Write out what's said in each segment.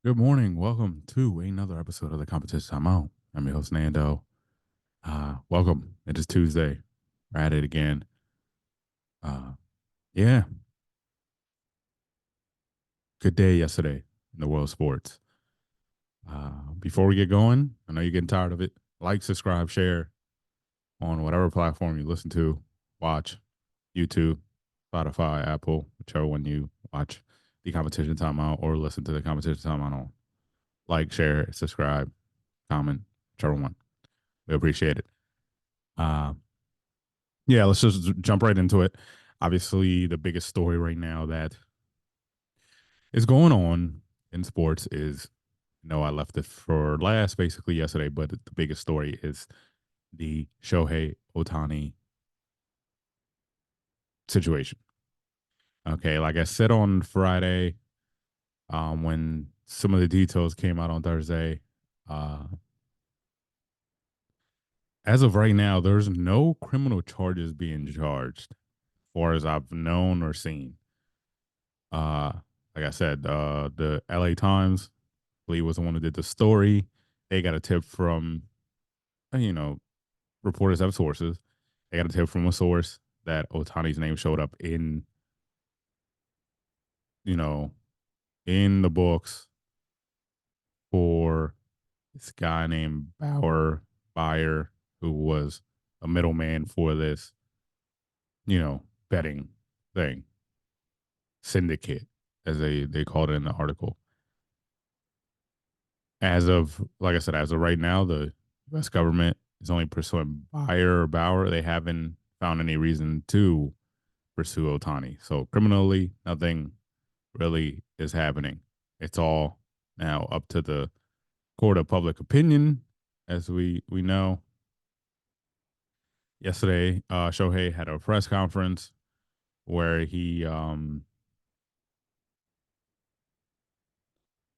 Good morning. Welcome to another episode of the Competition Timeout. I'm your host, Nando. Welcome. It is Tuesday. We're at it again. Uh, yeah, good day yesterday in the world of sports. Before we get going, I know you're getting tired of it. Like, subscribe, share on whatever platform you listen to, watch, YouTube, Spotify, Apple, whichever one you watch the Competition Timeout or listen to the Competition Timeout on. Like, share, subscribe, comment, whichever one. We appreciate it. Uh, Yeah, let's just jump right into it. Obviously, the biggest story right now that is going on in sports is, I left it for last basically yesterday, but the biggest story is the Shohei Ohtani situation. Okay, like I said on Friday, when some of the details came out on Thursday, uh, as of right now, there's no criminal charges being charged, as far as I've known or seen. Uh, like I said, the LA Times believe was the one who did the story. They got a tip from, you know, reporters have sources. They got a tip from a source that Otani's name showed up in, you know, in the books for this guy named Buyer, who was a middleman for this, betting thing, syndicate, as they called it in the article. As of, like I said, as of right now, the U.S. government is only pursuing Buyer or Bauer. They haven't found any reason to pursue Otani. So criminally, nothing really is happening. It's all now up to the court of public opinion, as we know. Yesterday, Shohei had a press conference where he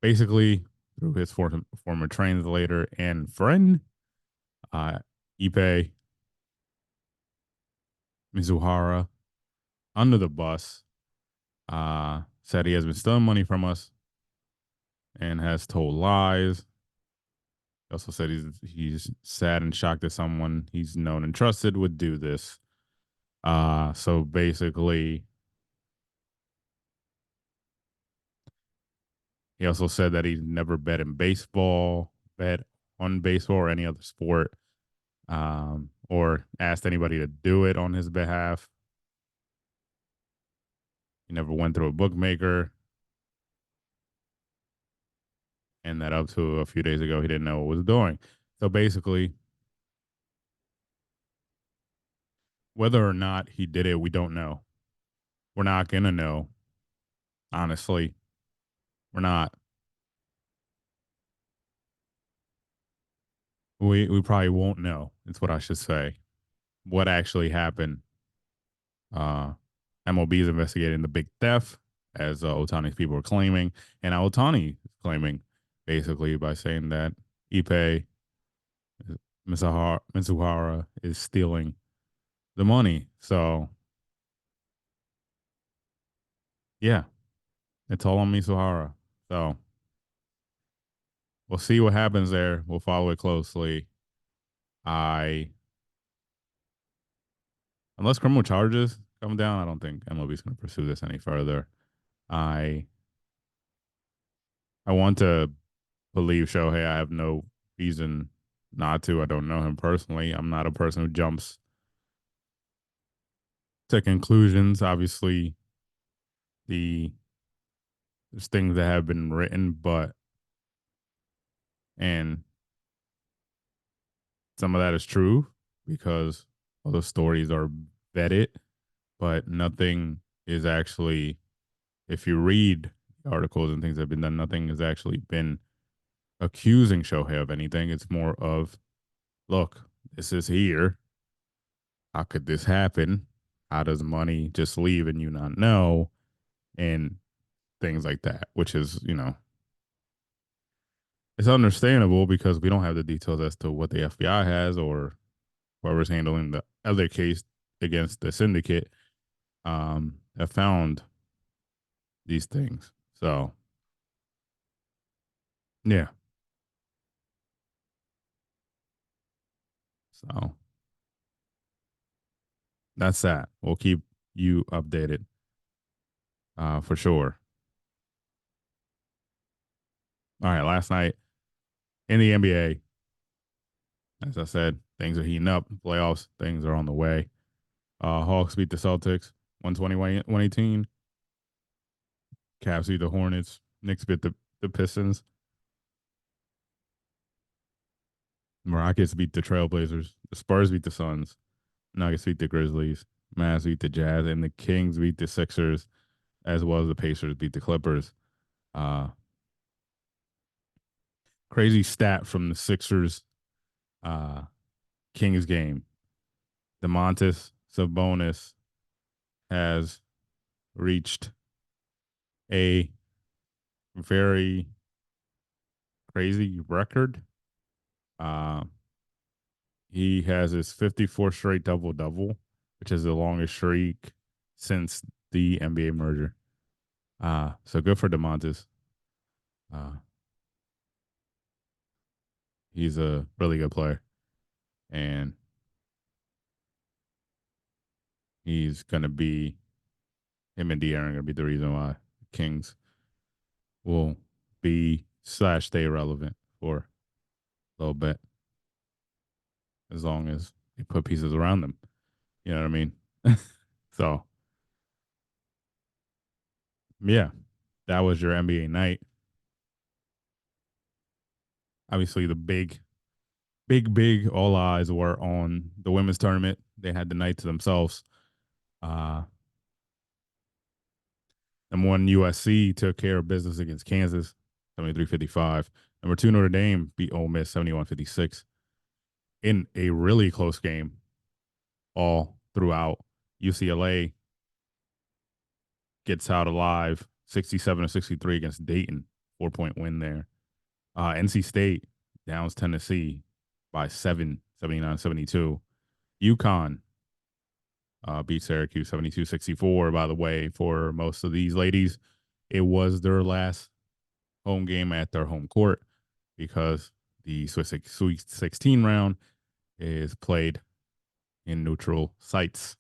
basically, through his former translator and friend, uh, Ipe Mizuhara, under the bus, said he has been stealing money from us and has told lies. He also said he's sad and shocked that someone he's known and trusted would do this. So basically, he also said that he's never bet on baseball or any other sport, or asked anybody to do it on his behalf. He never went through a bookmaker, and that up to a few days ago, he didn't know what was doing. So basically, whether or not he did it, we don't know. We're not gonna know. Honestly, we're not. We probably won't know. It's what I should say. What actually happened? Uh, MLB is investigating the big theft, as Otani's people are claiming, and Otani is claiming basically by saying that Ipe Mizuhara is stealing the money. So yeah, it's all on Mizuhara. So we'll see what happens there. We'll follow it closely. I Unless criminal charges come down, I don't think MLB is going to pursue this any further. I I want to believe Shohei. I have no reason not to. I don't know him personally. I'm not a person who jumps to conclusions. Obviously, the there's things that have been written, but and some of that is true because all the stories are vetted, but nothing is actually. If you read the articles and things that have been done, nothing has actually been accusing Shohei of anything. It's more of, look, this is here. How could this happen? How does money just leave and you not know? And things like that, which is, it's understandable because we don't have the details as to what the FBI has or whoever's handling the other case against the syndicate have found these things. So Yeah. So that's that. We'll keep you updated for sure. All right. Last night in the NBA, as I said, things are heating up. Playoffs, things are on the way. Hawks beat the Celtics 120 118. Cavs beat the Hornets. Knicks beat the Pistons. Rockets beat the Trailblazers. The Spurs beat the Suns. Nuggets beat the Grizzlies. Mavs beat the Jazz. And the Kings beat the Sixers, as well as the Pacers beat the Clippers. Uh, Crazy stat from the Sixers uh, Kings game. DeMontis Sabonis has reached a very crazy record. Uh, he has his 54th straight double double, which is the longest streak since the NBA merger. So good for DeMontis. Uh, he's a really good player, and he's gonna be him and De'Aaron are gonna be the reason why Kings will be slash stay relevant for a little bit, as long as they put pieces around them. You know what I mean? So yeah, that was your NBA night. Obviously, the big all eyes were on the women's tournament. They had the night to themselves. Uh, Number one, USC took care of business against Kansas, 73-55. Number two, Notre Dame beat Ole Miss 71-56 in a really close game all throughout. UCLA gets out alive 67-63 against Dayton, 4-point win there. NC State downs Tennessee by 7, 79-72. UConn beat Syracuse 72-64. By the way, for most of these ladies, it was their last home game at their home court because the Sweet 16 round is played in neutral sites.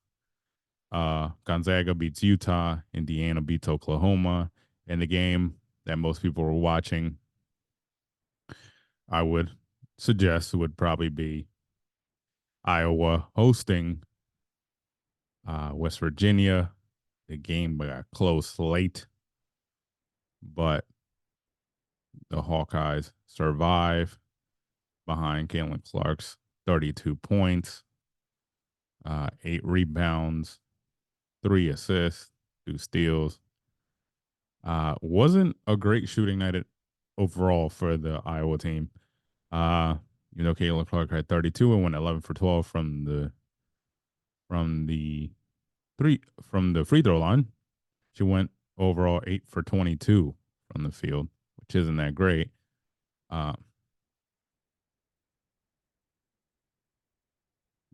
Gonzaga beats Utah. Indiana beats Oklahoma. And the game that most people were watching, I would suggest, would probably be Iowa hosting West Virginia. The game got close late, but the Hawkeyes survive behind Caitlin Clark's 32 points, 8 rebounds, 3 assists, 2 steals. Wasn't a great shooting night overall for the Iowa team. Uh, Caitlin Clark had 32 and went 11 for 12 from the free throw line. She went overall 8 for 22 from the field, which isn't that great. Uh,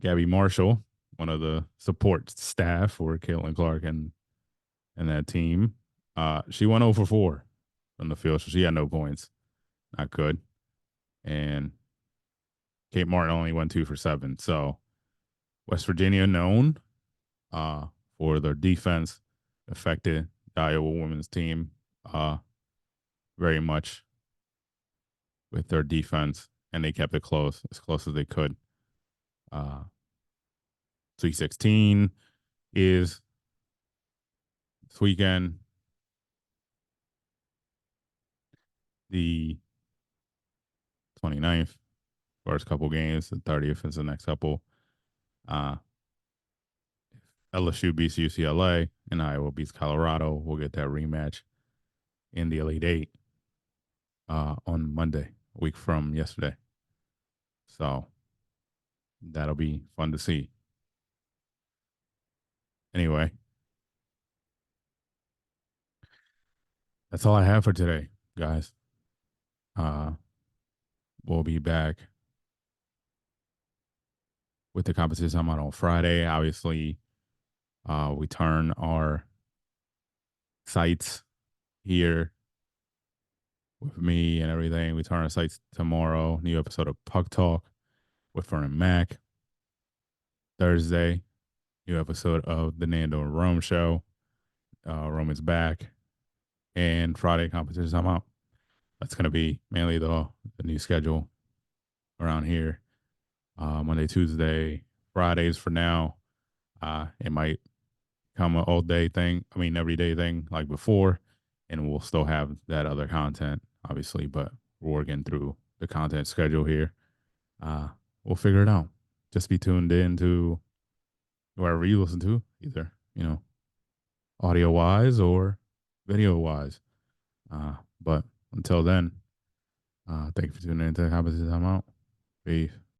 Gabby Marshall, one of the support staff for Caitlin Clark and that team, she went 0 for 4 from the field, so she had no points. Not good. And Kate Martin only went 2 for 7. So West Virginia known uh, for their defense affected the Iowa women's team very much with their defense, and they kept it close as they could. Uh, Sweet 16 is this weekend. The 29th, first couple games. The 30th is the next couple. Uh, LSU beats UCLA and Iowa beats Colorado. We'll get that rematch in the Elite Eight on Monday, a week from yesterday. So that'll be fun to see. Anyway, that's all I have for today, guys. Uh, we'll be back with the competition I'm on Friday. Obviously, we turn our sights here with me and everything. We turn our sights tomorrow. New episode of Puck Talk with Fern and Mac. Thursday, new episode of the Nando and Rome show. Roman's back. And Friday, competition I'm out. That's going to be mainly the new schedule around here. Monday, Tuesday, Fridays for now. It might come an all day thing. I mean, everyday thing like before. And we'll still have that other content, obviously, but we're working through the content schedule here. We'll figure it out. Just be tuned in to wherever you listen to, either, audio wise or video wise. But until then, thank you for tuning in to the Competition Timeout. Peace.